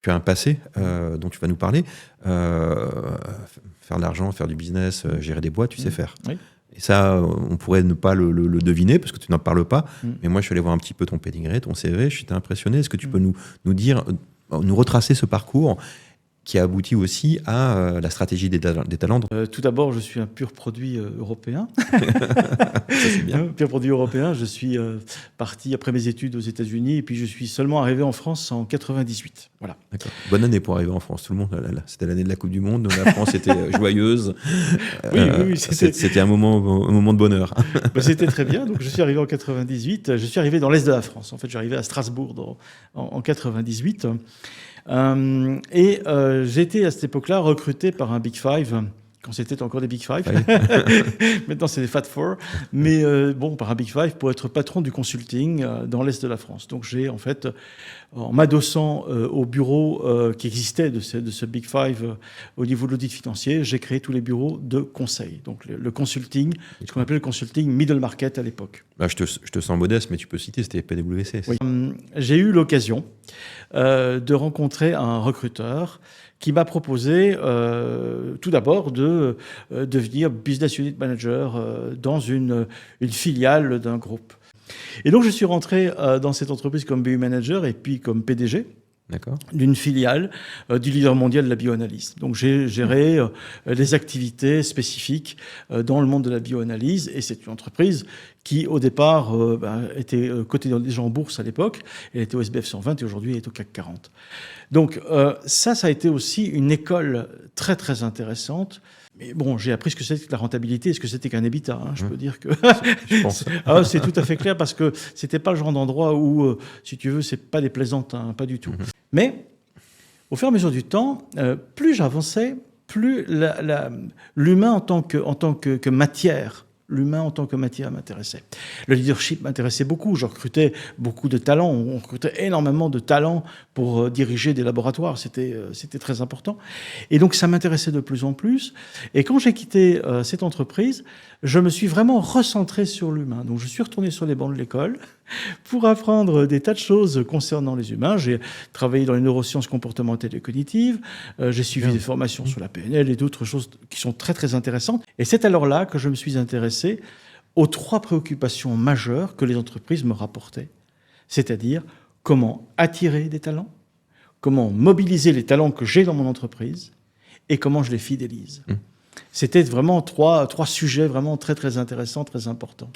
Tu as un passé dont tu vas nous parler. Faire de l'argent, faire du business, gérer des boîtes, tu sais faire. Oui. Et ça, on pourrait ne pas le deviner parce que tu n'en parles pas. Mais moi, je suis allé voir un petit peu ton pedigree, ton CV. Je suis impressionné. Est-ce que tu peux nous dire, nous retracer ce parcours qui a abouti aussi à la stratégie des talents? Tout d'abord, je suis un pur produit européen. Ça, c'est bien. Pur produit européen. Je suis parti après mes études aux États-Unis et puis je suis seulement arrivé en France en 98. Voilà. D'accord. Bonne année pour arriver en France. Tout le monde, c'était l'année de la Coupe du Monde. La France était joyeuse. Oui, c'était un moment de bonheur. Ben, c'était très bien. Donc, je suis arrivé en 98. Je suis arrivé dans l'Est de la France. En fait, j'arrivais à Strasbourg en 98. J'ai été à cette époque-là recruté par un Big Five, quand c'était encore des Big Five. Maintenant, c'est des Fat Four. Mais par un Big Five pour être patron du consulting dans l'Est de la France. Donc, j'ai en fait, en m'adossant au bureau qui existait de ce Big Five au niveau de l'audit financier, j'ai créé tous les bureaux de conseil. Donc, le consulting, ce qu'on appelait le consulting middle market à l'époque. Bah, je te sens modeste, mais tu peux citer, c'était PwC. Oui. J'ai eu l'occasion de rencontrer un recruteur qui m'a proposé tout d'abord de devenir business unit manager dans une filiale d'un groupe. Et donc je suis rentré dans cette entreprise comme BU manager et puis comme PDG. D'une filiale du leader mondial de la bioanalyse. Donc j'ai géré les activités spécifiques dans le monde de la bioanalyse et c'est une entreprise qui au départ était cotée déjà en bourse à l'époque. Elle était au SBF 120 et aujourd'hui elle est au CAC 40. Donc ça a été aussi une école très très intéressante. Mais bon, j'ai appris ce que c'était que la rentabilité et ce que c'était qu'un EBITDA. Je peux dire que c'est tout à fait clair parce que c'était pas le genre d'endroit où, si tu veux, c'est pas des plaisantin, pas du tout. Mais au fur et à mesure du temps, plus j'avançais, plus l'humain en tant que matière, l'humain en tant que matière m'intéressait. Le leadership m'intéressait beaucoup. Je recrutais beaucoup de talents. On recrutait énormément de talents pour diriger des laboratoires. C'était très important. Et donc, ça m'intéressait de plus en plus. Et quand j'ai quitté cette entreprise, je me suis vraiment recentré sur l'humain. Donc, je suis retourné sur les bancs de l'école pour apprendre des tas de choses concernant les humains. J'ai travaillé dans les neurosciences comportementales et cognitives. J'ai suivi des formations sur la PNL et d'autres choses qui sont très, très intéressantes. Et c'est alors là que je me suis intéressé aux 3 préoccupations majeures que les entreprises me rapportaient. C'est-à-dire comment attirer des talents, comment mobiliser les talents que j'ai dans mon entreprise et comment je les fidélise. C'était vraiment trois sujets vraiment très, très intéressants, très importants.